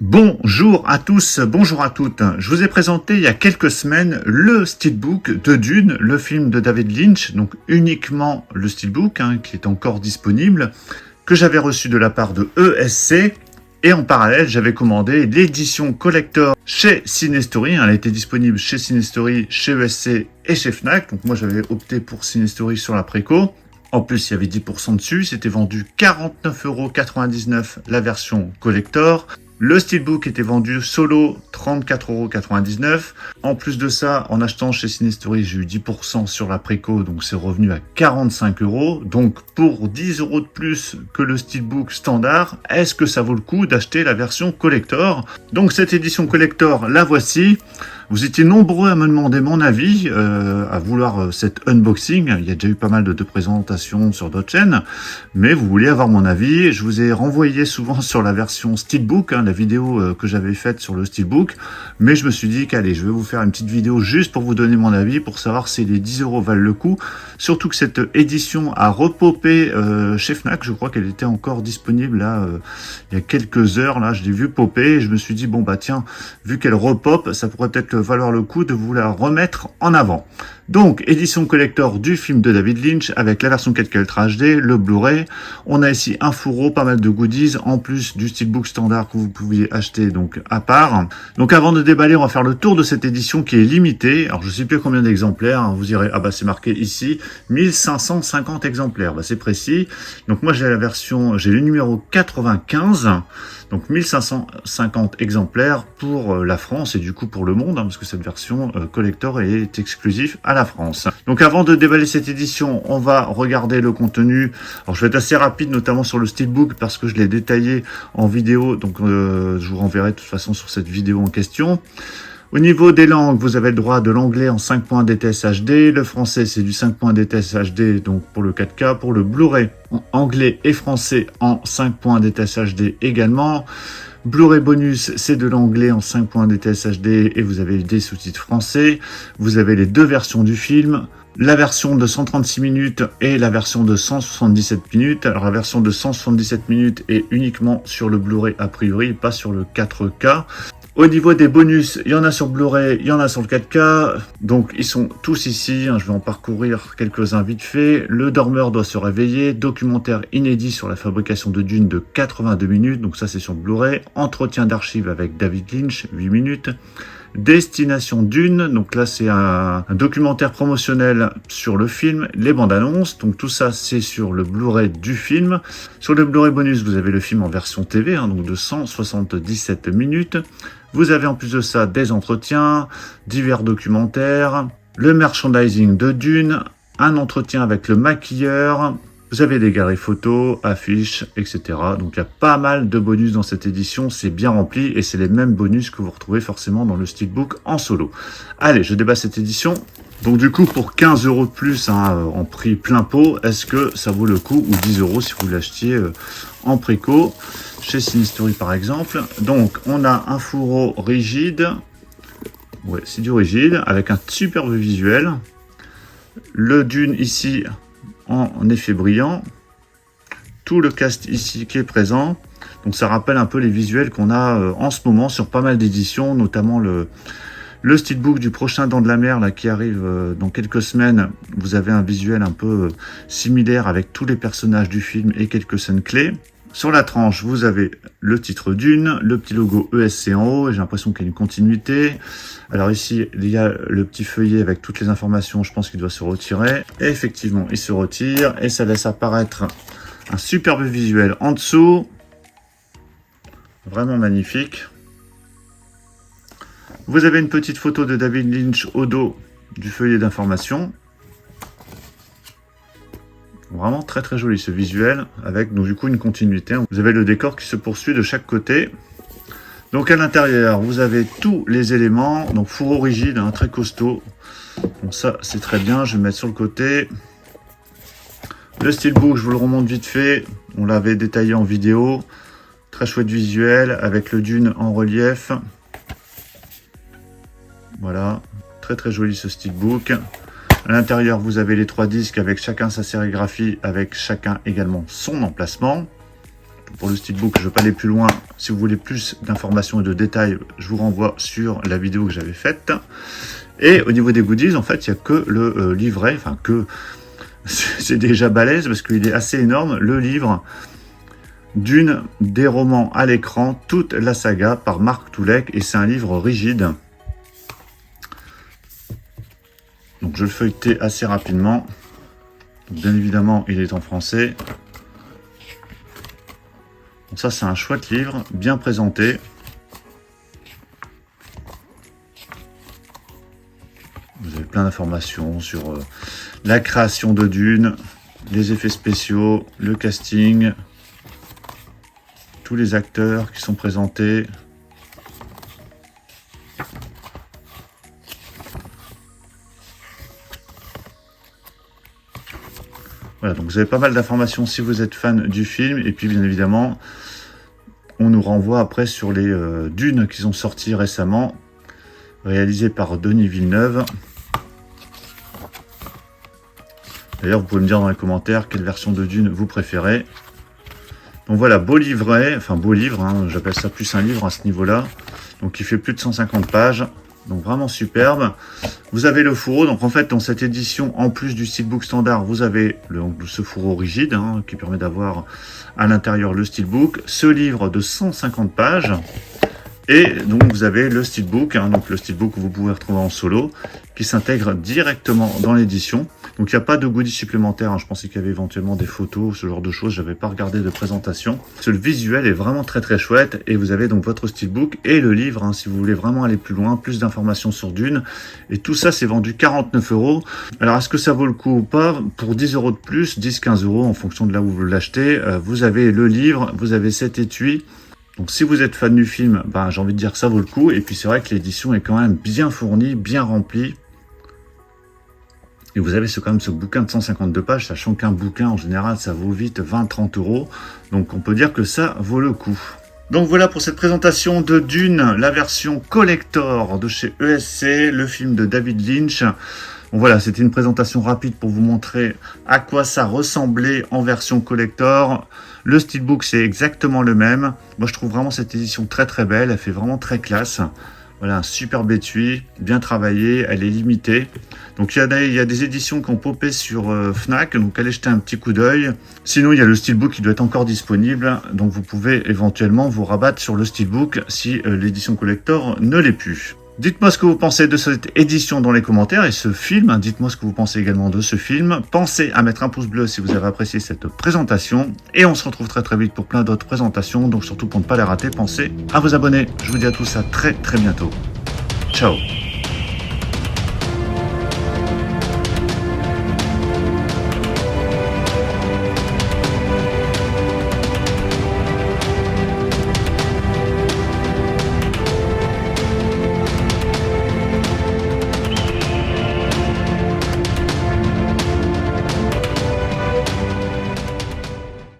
Bonjour à tous, bonjour à toutes. Je vous ai présenté il y a quelques semaines le steelbook de Dune, le film de David Lynch, donc uniquement le steelbook qui est encore disponible, que j'avais reçu de la part de ESC. Et en parallèle, j'avais commandé l'édition collector chez Cinestory. Elle a été disponible chez Cinestory, chez ESC et chez Fnac. Donc moi, j'avais opté pour Cinestory sur la préco. En plus, il y avait 10% dessus. C'était vendu 49,99 € la version collector. Le steelbook était vendu solo 34,99 €. En plus de ça, en achetant chez Cinestory, j'ai eu 10% sur la préco, donc c'est revenu à 45 €. Donc pour 10 € de plus que le steelbook standard, est-ce que ça vaut le coup d'acheter la version collector? Donc cette édition collector, la voici. Vous étiez nombreux à me demander mon avis, à vouloir cet unboxing. Il y a déjà eu pas mal de présentations sur d'autres chaînes, mais vous vouliez avoir mon avis. Je vous ai renvoyé souvent sur la version steelbook, la vidéo que j'avais faite sur le steelbook, mais je me suis dit qu'allez, je vais vous faire une petite vidéo juste pour vous donner mon avis, pour savoir si les 10 € valent le coup. Surtout que cette édition a repopé chez Fnac. Je crois qu'elle était encore disponible là il y a quelques heures. Là, je l'ai vu popper et je me suis dit bon bah tiens, vu qu'elle repop, ça pourrait peut-être valoir le coup de vous la remettre en avant. Donc, édition collector du film de David Lynch avec la version 4K Ultra HD, le Blu-ray. On a ici un fourreau, pas mal de goodies, en plus du steelbook standard que vous pouviez acheter donc à part. Donc avant de déballer, on va faire le tour de cette édition qui est limitée. Alors je sais plus combien d'exemplaires, vous direz, ah bah c'est marqué ici, 1550 exemplaires, bah c'est précis. Donc moi j'ai la version, j'ai le numéro 95, donc 1550 exemplaires pour la France et du coup pour le monde, parce que cette version collector est exclusive à la France. Donc avant de déballer cette édition, on va regarder le contenu. Alors je vais être assez rapide, notamment sur le steelbook, parce que je l'ai détaillé en vidéo, donc je vous renverrai de toute façon sur cette vidéo en question. Au niveau des langues, vous avez le droit de l'anglais en 5 points DTS HD, le français c'est du 5 points DTS HD, donc pour le 4K, pour le Blu-ray anglais et français en 5 points DTS HD également. Blu-ray bonus, c'est de l'anglais en 5 points DTS HD et vous avez des sous-titres français. Vous avez les deux versions du film, la version de 136 minutes et la version de 177 minutes. Alors la version de 177 minutes est uniquement sur le Blu-ray a priori, pas sur le 4K. Au niveau des bonus, il y en a sur Blu-ray, il y en a sur le 4K, donc ils sont tous ici, je vais en parcourir quelques-uns vite fait. Le dormeur doit se réveiller, documentaire inédit sur la fabrication de Dune de 82 minutes, donc ça c'est sur Blu-ray. Entretien d'archives avec David Lynch, 8 minutes. Destination Dune, donc là c'est un documentaire promotionnel sur le film, les bandes annonces, donc tout ça c'est sur le Blu-ray du film. Sur le Blu-ray bonus, vous avez le film en version TV, donc de 177 minutes. Vous avez en plus de ça des entretiens, divers documentaires, le merchandising de Dune, un entretien avec le maquilleur. Vous avez des galeries photos, affiches, etc. Donc il y a pas mal de bonus dans cette édition, c'est bien rempli et c'est les mêmes bonus que vous retrouvez forcément dans le steelbook en solo. Allez, je déballe cette édition. Donc du coup, pour 15 € de plus en prix plein pot, est-ce que ça vaut le coup, ou 10 € si vous l'achetiez en préco, chez Cinestory par exemple. Donc on a un fourreau rigide, ouais c'est du rigide, avec un superbe visuel. Le Dune ici, en effet brillant, tout le cast ici qui est présent, donc ça rappelle un peu les visuels qu'on a en ce moment sur pas mal d'éditions, notamment le steelbook du prochain Dents de la Mer là, qui arrive dans quelques semaines. Vous avez un visuel un peu similaire avec tous les personnages du film et quelques scènes clés. Sur la tranche, vous avez le titre Dune, le petit logo ESC en haut, j'ai l'impression qu'il y a une continuité. Alors ici, il y a le petit feuillet avec toutes les informations, je pense qu'il doit se retirer. Et effectivement, il se retire et ça laisse apparaître un superbe visuel en dessous. Vraiment magnifique. Vous avez une petite photo de David Lynch au dos du feuillet d'information. Vraiment très très joli ce visuel, avec donc du coup une continuité. Vous avez le décor qui se poursuit de chaque côté. Donc à l'intérieur, vous avez tous les éléments. Donc fourreau rigide, très costaud. Donc ça c'est très bien, je vais le mettre sur le côté. Le steelbook, je vous le remonte vite fait. On l'avait détaillé en vidéo. Très chouette visuel, avec le Dune en relief. Voilà, très très joli ce steelbook. À l'intérieur, vous avez les 3 disques avec chacun sa sérigraphie, avec chacun également son emplacement. pour le steelbook. Je ne vais pas aller plus loin. Si vous voulez plus d'informations et de détails, je vous renvoie sur la vidéo que j'avais faite. Et au niveau des goodies, en fait, il n'y a que le livret, enfin que c'est déjà balèze parce qu'il est assez énorme, le livre Dune, des romans à l'écran, toute la saga par Marc Toulek, et c'est un livre rigide. Donc je le feuilletais assez rapidement. Donc, bien évidemment, il est en français. Donc ça, c'est un chouette livre, bien présenté. Vous avez plein d'informations sur la création de Dune, les effets spéciaux, le casting, tous les acteurs qui sont présentés. Voilà, donc vous avez pas mal d'informations si vous êtes fan du film. Et puis bien évidemment, on nous renvoie après sur les Dunes qui sont sortis récemment, réalisés par Denis Villeneuve. D'ailleurs, vous pouvez me dire dans les commentaires quelle version de Dune vous préférez. Donc voilà, beau livret, enfin beau livre, hein, j'appelle ça plus un livre à ce niveau-là. Donc il fait plus de 150 pages, donc vraiment superbe. Vous avez le fourreau, donc en fait dans cette édition, en plus du steelbook standard, vous avez ce fourreau rigide hein, qui permet d'avoir à l'intérieur le steelbook, ce livre de 150 pages. Et donc vous avez le steelbook, hein, donc le steelbook que vous pouvez retrouver en solo, qui s'intègre directement dans l'édition. Donc il n'y a pas de goodies supplémentaires, hein. Je pensais qu'il y avait éventuellement des photos, ce genre de choses, je n'avais pas regardé de présentation. Le visuel est vraiment très très chouette, et vous avez donc votre steelbook et le livre, hein, si vous voulez vraiment aller plus loin, plus d'informations sur Dune. Et tout ça c'est vendu 49 €. Alors est-ce que ça vaut le coup ou pas? Pour 10 € de plus, 10-15 € en fonction de là où vous l'achetez, vous avez le livre, vous avez cet étui. Donc si vous êtes fan du film, ben, j'ai envie de dire que ça vaut le coup. Et puis c'est vrai que l'édition est quand même bien fournie, bien remplie. Et vous avez quand même ce bouquin de 152 pages, sachant qu'un bouquin en général ça vaut vite 20-30 €. Donc on peut dire que ça vaut le coup. Donc voilà pour cette présentation de Dune, la version collector de chez ESC, le film de David Lynch. Bon, voilà, c'était une présentation rapide pour vous montrer à quoi ça ressemblait en version collector. Le steelbook, c'est exactement le même. Moi, je trouve vraiment cette édition très très belle. Elle fait vraiment très classe. Voilà, un superbe étui, bien travaillé. Elle est limitée. Donc, il y a des éditions qui ont popé sur Fnac. Donc, allez jeter un petit coup d'œil. Sinon, il y a le steelbook qui doit être encore disponible. Donc, vous pouvez éventuellement vous rabattre sur le steelbook si l'édition collector ne l'est plus. Dites-moi ce que vous pensez de cette édition dans les commentaires et ce film. Dites-moi ce que vous pensez également de ce film. Pensez à mettre un pouce bleu si vous avez apprécié cette présentation. Et on se retrouve très très vite pour plein d'autres présentations. Donc surtout pour ne pas les rater, pensez à vous abonner. Je vous dis à tous à très très bientôt. Ciao.